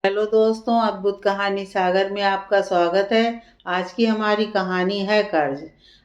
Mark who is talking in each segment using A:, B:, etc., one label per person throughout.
A: Hello दोस्तों, अद्भुत कहानी सागर में आपका स्वागत है। आज की हमारी कहानी है कर्ज।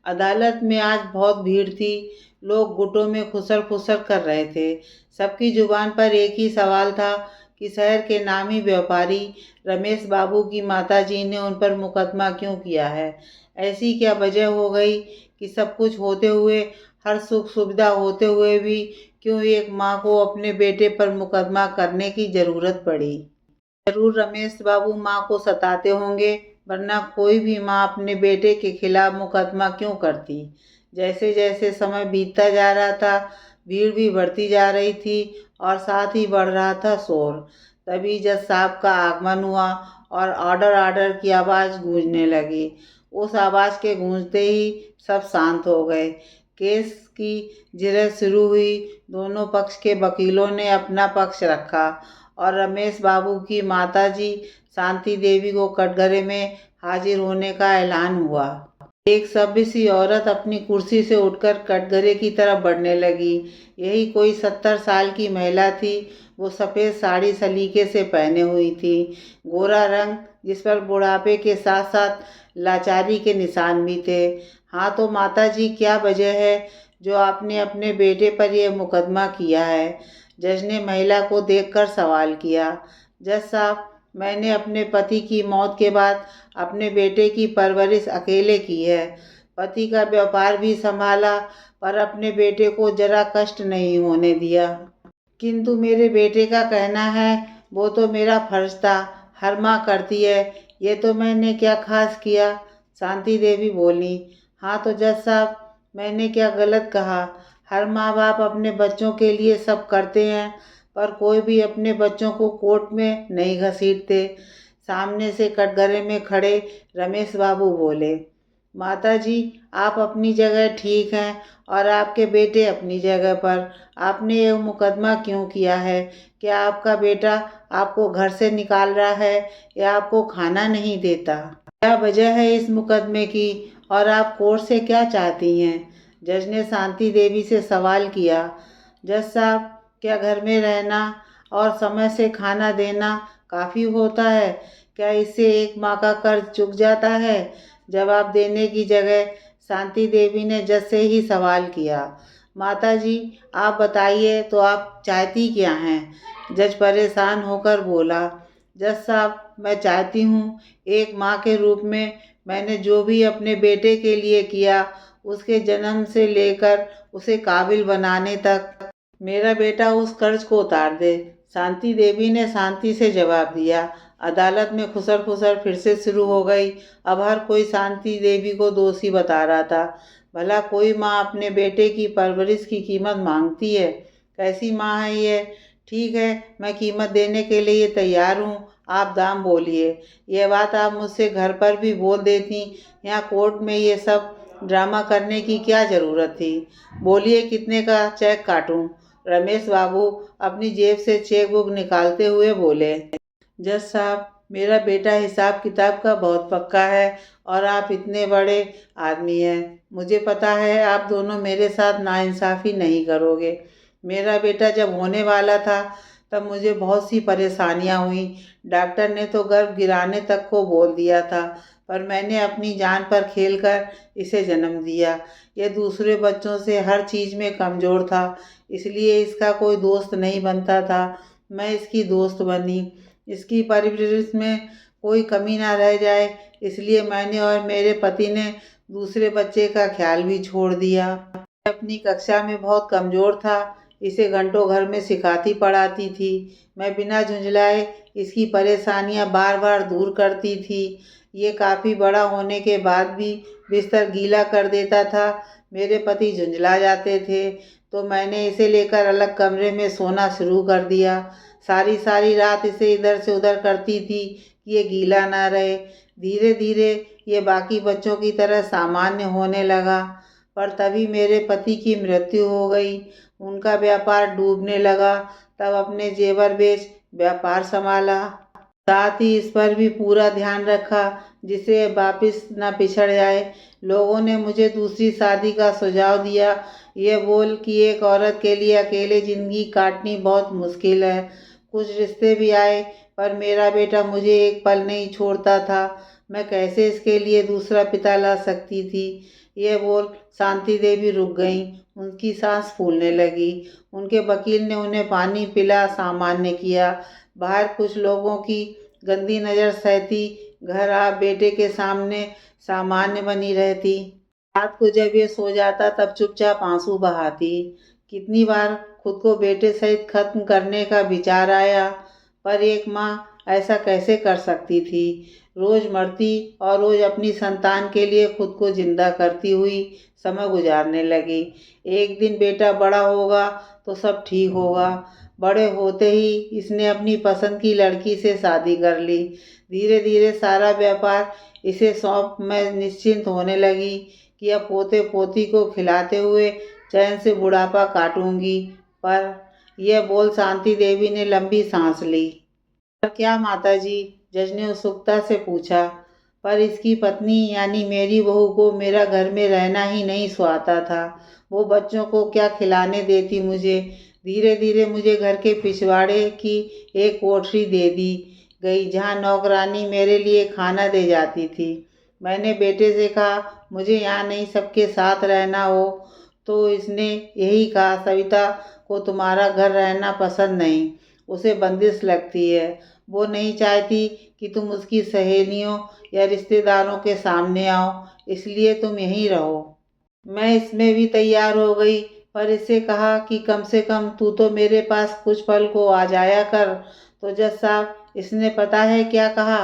A: अदालत में आज बहुत भीड़ थी। लोग गुटों में खुसर फुसर कर रहे थे। सबकी जुबान पर एक ही सवाल था कि शहर के नामी व्यापारी रमेश बाबू की माताजी ने उन पर मुकदमा क्यों किया है। ऐसी क्या वजह हो गई कि सब कुछ होते हुए, हर सुख सुविधा होते हुए भी क्यों एक माँ को अपने बेटे पर मुकदमा करने की ज़रूरत पड़ी। जरूर रमेश बाबू माँ को सताते होंगे, वरना कोई भी माँ अपने बेटे के खिलाफ मुकदमा क्यों करती। जैसे जैसे समय बीतता जा रहा था, भीड़ भी बढ़ती जा रही थी और साथ ही बढ़ रहा था शोर। तभी जज साहब का आगमन हुआ और ऑर्डर ऑर्डर की आवाज़ गूंजने लगी। उस आवाज़ के गूंजते ही सब शांत हो गए। केस की जिरह शुरू हुई। दोनों पक्ष के वकीलों ने अपना पक्ष रखा और रमेश बाबू की माताजी शांति देवी को कटघरे में हाजिर होने का ऐलान हुआ। एक सभ्य सी औरत अपनी कुर्सी से उठकर कटघरे की तरफ बढ़ने लगी। यही कोई 70 साल की महिला थी। वो सफ़ेद साड़ी सलीके से पहने हुई थी। गोरा रंग, जिस पर बुढ़ापे के साथ साथ लाचारी के निशान भी थे। हाँ तो माताजी, क्या वजह है जो आपने अपने बेटे पर यह मुकदमा किया है? जज ने महिला को देखकर सवाल किया। जज साहब, मैंने अपने पति की मौत के बाद अपने बेटे की परवरिश अकेले की है। पति का व्यापार भी संभाला, पर अपने बेटे को जरा कष्ट नहीं होने दिया। किंतु मेरे बेटे का कहना है वो तो मेरा फर्ज था, हर माँ करती है। ये तो मैंने क्या खास किया? शांति देवी बोली। हाँ तो जज साहब, मैंने क्या गलत कहा? हर माँ बाप अपने बच्चों के लिए सब करते हैं, पर कोई भी अपने बच्चों को कोर्ट में नहीं घसीटते। सामने से कटघरे में खड़े रमेश बाबू बोले। माताजी, आप अपनी जगह ठीक हैं और आपके बेटे अपनी जगह पर। आपने ये मुकदमा क्यों किया है? क्या आपका बेटा आपको घर से निकाल रहा है या आपको खाना नहीं देता? क्या वजह है इस मुकदमे की और आप कोर्ट से क्या चाहती हैं? जज ने शांति देवी से सवाल किया। जज साहब, क्या घर में रहना और समय से खाना देना काफ़ी होता है? क्या इससे एक माँ का कर्ज चुक जाता है? जवाब देने की जगह शांति देवी ने जज से ही सवाल किया। माताजी, आप बताइए तो आप चाहती क्या हैं? जज परेशान होकर बोला। जज साहब, मैं चाहती हूँ एक माँ के रूप में मैंने जो भी अपने बेटे के लिए किया, उसके जन्म से लेकर उसे काबिल बनाने तक मेरा बेटा उस कर्ज को उतार दे। शांति देवी ने शांति से जवाब दिया। अदालत में खुसर फुसर फिर से शुरू हो गई। अब हर कोई शांति देवी को दोषी बता रहा था। भला कोई माँ अपने बेटे की परवरिश की कीमत मांगती है? कैसी माँ है ये? ठीक है, मैं कीमत देने के लिए तैयार हूँ। आप दाम बोलिए। यह बात आप मुझसे घर पर भी बोल देती। यहाँ कोर्ट में ये सब ड्रामा करने की क्या ज़रूरत थी? बोलिए, कितने का चेक काटूं? रमेश बाबू अपनी जेब से चेक बुक निकालते हुए बोले। जज साहब, मेरा बेटा हिसाब किताब का बहुत पक्का है और आप इतने बड़े आदमी हैं। मुझे पता है आप दोनों मेरे साथ नाइंसाफ़ी नहीं करोगे। मेरा बेटा जब होने वाला था तब मुझे बहुत सी परेशानियां हुई। डॉक्टर ने तो गर्भ गिराने तक को बोल दिया था, पर मैंने अपनी जान पर खेलकर इसे जन्म दिया। ये दूसरे बच्चों से हर चीज़ में कमज़ोर था, इसलिए इसका कोई दोस्त नहीं बनता था। मैं इसकी दोस्त बनी। इसकी परवरिश में कोई कमी ना रह जाए, इसलिए मैंने और मेरे पति ने दूसरे बच्चे का ख्याल भी छोड़ दिया। मैं अपनी कक्षा में बहुत कमज़ोर था। इसे घंटों घर में सिखाती पढ़ाती थी। मैं बिना झुंझलाए इसकी परेशानियां बार बार दूर करती थी। ये काफ़ी बड़ा होने के बाद भी बिस्तर गीला कर देता था। मेरे पति झुंझला जाते थे तो मैंने इसे लेकर अलग कमरे में सोना शुरू कर दिया। सारी सारी रात इसे इधर से उधर करती थी कि ये गीला ना रहे। धीरे धीरे ये बाकी बच्चों की तरह सामान्य होने लगा। पर तभी मेरे पति की मृत्यु हो गई। उनका व्यापार डूबने लगा। तब अपने जेवर बेच व्यापार संभाला। साथ ही इस पर भी पूरा ध्यान रखा जिसे वापस न पिछड़ जाए। लोगों ने मुझे दूसरी शादी का सुझाव दिया, ये बोल कि एक औरत के लिए अकेले ज़िंदगी काटनी बहुत मुश्किल है। कुछ रिश्ते भी आए, पर मेरा बेटा मुझे एक पल नहीं छोड़ता था। मैं कैसे इसके लिए दूसरा पिता ला सकती थी। यह बोल शांति देवी रुक गईं। उनकी सांस फूलने लगी। उनके वकील ने उन्हें पानी पिला सामान्य किया। बाहर कुछ लोगों की गंदी नज़र सहती घर आ बेटे के सामने सामान्य बनी रहती। रात को जब ये सो जाता तब चुपचाप आंसू बहाती। कितनी बार खुद को बेटे सहित खत्म करने का विचार आया, पर एक माँ ऐसा कैसे कर सकती थी। रोज मरती और रोज अपनी संतान के लिए खुद को जिंदा करती हुई समय गुजारने लगी। एक दिन बेटा बड़ा होगा तो सब ठीक होगा। बड़े होते ही इसने अपनी पसंद की लड़की से शादी कर ली। धीरे धीरे सारा व्यापार इसे सौंप मैं निश्चिंत होने लगी कि अब पोते पोती को खिलाते हुए चैन से बुढ़ापा काटूंगी। पर यह बोल शांति देवी ने लंबी सांस ली। पर क्या माताजी? जज ने उत्सुकता से पूछा। पर इसकी पत्नी यानी मेरी बहू को मेरा घर में रहना ही नहीं सुहाता था। वो बच्चों को क्या खिलाने देती मुझे। धीरे धीरे मुझे घर के पिछवाड़े की एक कोठरी दे दी गई जहाँ नौकरानी मेरे लिए खाना दे जाती थी। मैंने बेटे से कहा मुझे यहाँ नहीं सबके साथ रहना हो, तो इसने यही कहा सविता को तुम्हारा घर रहना पसंद नहीं, उसे बंदिश लगती है। वो नहीं चाहती कि तुम उसकी सहेलियों या रिश्तेदारों के सामने आओ, इसलिए तुम यहीं रहो। मैं इसमें भी तैयार हो गई, पर इससे कहा कि कम से कम तू तो मेरे पास कुछ पल को आ जाया कर। तो जज साहब, इसने पता है क्या कहा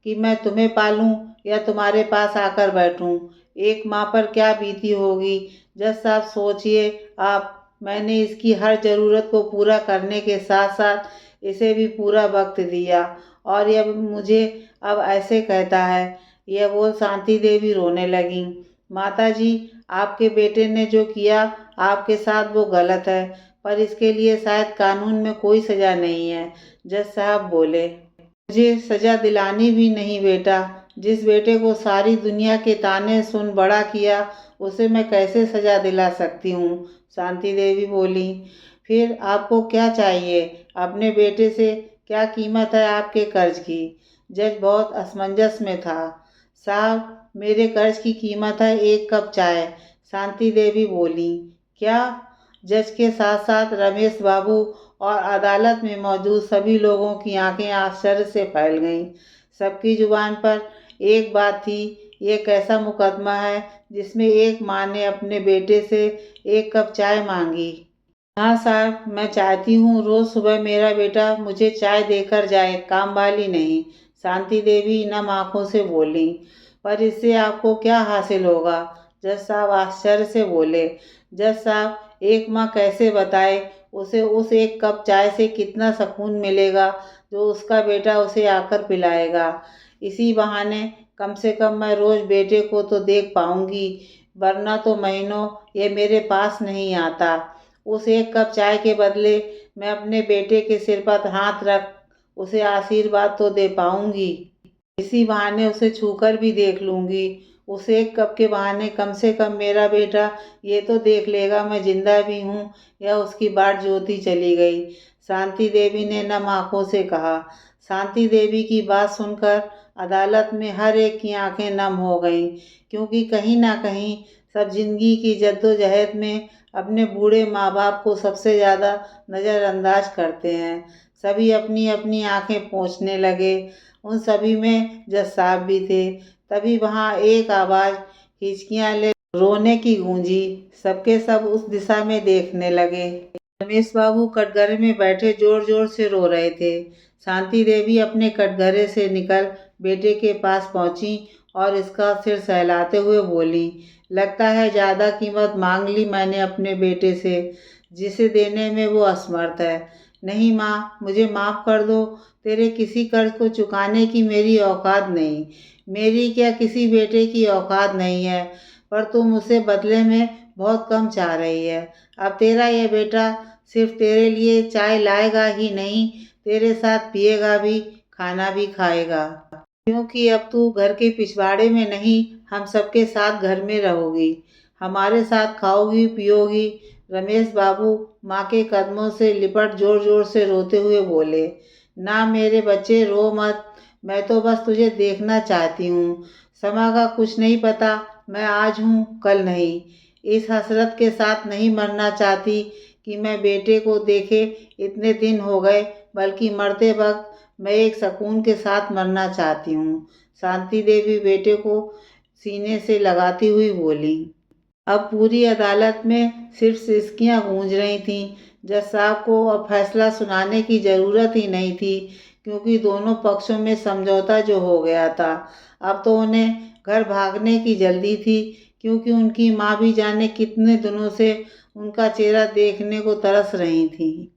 A: कि मैं तुम्हें पालूं या तुम्हारे पास आकर बैठूं। एक माँ पर क्या बीती होगी। जज साहब सोचिए आप, मैंने इसकी हर ज़रूरत को पूरा करने के साथ साथ इसे भी पूरा वक्त दिया, और यह मुझे अब ऐसे कहता है। यह बोल शांति देवी रोने लगी। माताजी, आपके बेटे ने जो किया आपके साथ वो गलत है, पर इसके लिए शायद कानून में कोई सज़ा नहीं है। जज साहब बोले। मुझे सज़ा दिलानी भी नहीं बेटा। जिस बेटे को सारी दुनिया के ताने सुन बड़ा किया, उसे मैं कैसे सज़ा दिला सकती हूँ। शांति देवी बोली। फिर आपको क्या चाहिए? अपने बेटे से क्या कीमत है आपके कर्ज की? जज बहुत असमंजस में था। साहब, मेरे कर्ज की कीमत है एक कप चाय। शांति देवी बोली। क्या? जज के साथ साथ रमेश बाबू और अदालत में मौजूद सभी लोगों की आंखें आश्चर्य से फैल गईं। सबकी जुबान पर एक बात थी, ये कैसा मुकदमा है जिसमें एक माँ ने अपने बेटे से एक कप चाय मांगी। हाँ साहब, मैं चाहती हूँ रोज सुबह मेरा बेटा मुझे चाय देकर जाए, काम वाली नहीं। शांति देवी नम आंखों से बोली। पर इससे आपको क्या हासिल होगा? जज साहब आश्चर्य से बोले। जज साहब, एक माँ कैसे बताए उसे उस एक कप चाय से कितना सुकून मिलेगा जो उसका बेटा उसे आकर पिलाएगा। इसी बहाने कम से कम मैं रोज बेटे को तो देख पाऊंगी, वरना तो महीनों ये मेरे पास नहीं आता। उस एक कप चाय के बदले मैं अपने बेटे के सिर पर हाथ रख उसे आशीर्वाद तो दे पाऊंगी। इसी बहाने उसे छूकर भी देख लूंगी। उस एक कप के बहाने कम से कम मेरा बेटा ये तो देख लेगा मैं जिंदा भी हूँ या उसकी बाट ज्योति चली गई। शांति देवी ने नम आंखों से कहा। शांति देवी की बात सुनकर अदालत में हर एक की आंखें नम हो गईं, क्योंकि कहीं ना कहीं सब जिंदगी की जद्दोजहद में अपने बूढ़े माँ बाप को सबसे ज़्यादा नज़रअंदाज करते हैं। सभी अपनी अपनी आंखें पोंछने लगे। उन सभी में जज साहब भी थे। तभी वहाँ एक आवाज़ हिचकियाँ ले रोने की गूंजी। सबके सब उस दिशा में देखने लगे। रमेश बाबू कटघरे में बैठे जोर जोर से रो रहे थे। शांति देवी अपने कटघरे से निकल बेटे के पास पहुंची और इसका सिर सहलाते हुए बोली। लगता है ज़्यादा कीमत मांग ली मैंने अपने बेटे से, जिसे देने में वो असमर्थ है। नहीं माँ, मुझे माफ़ कर दो। तेरे किसी कर्ज को चुकाने की मेरी औकात नहीं। मेरी क्या किसी बेटे की औकात नहीं है, पर तुम उसे बदले में बहुत कम चाह रही है। अब तेरा ये बेटा सिर्फ तेरे लिए चाय लाएगा ही नहीं, तेरे साथ पिएगा भी, खाना भी खाएगा। क्योंकि अब तू घर के पिछवाड़े में नहीं, हम सबके साथ घर में रहोगी, हमारे साथ खाओगी पियोगी। रमेश बाबू माँ के कदमों से लिपट जोर जोर से रोते हुए बोले। ना मेरे बच्चे, रो मत, मैं तो बस तुझे देखना चाहती हूँ। समय का कुछ नहीं पता, मैं आज हूँ कल नहीं। इस हसरत के साथ नहीं मरना चाहती कि मैं बेटे को देखे इतने दिन हो गए, बल्कि मरते वक्त मैं एक सुकून के साथ मरना चाहती हूँ। शांति देवी बेटे को सीने से लगाती हुई बोली। अब पूरी अदालत में सिर्फ सिसकियां गूंज रही थीं। जज साहब को अब फैसला सुनाने की ज़रूरत ही नहीं थी, क्योंकि दोनों पक्षों में समझौता जो हो गया था। अब तो उन्हें घर भागने की जल्दी थी, क्योंकि उनकी माँ भी जाने कितने दिनों से उनका चेहरा देखने को तरस रही थी।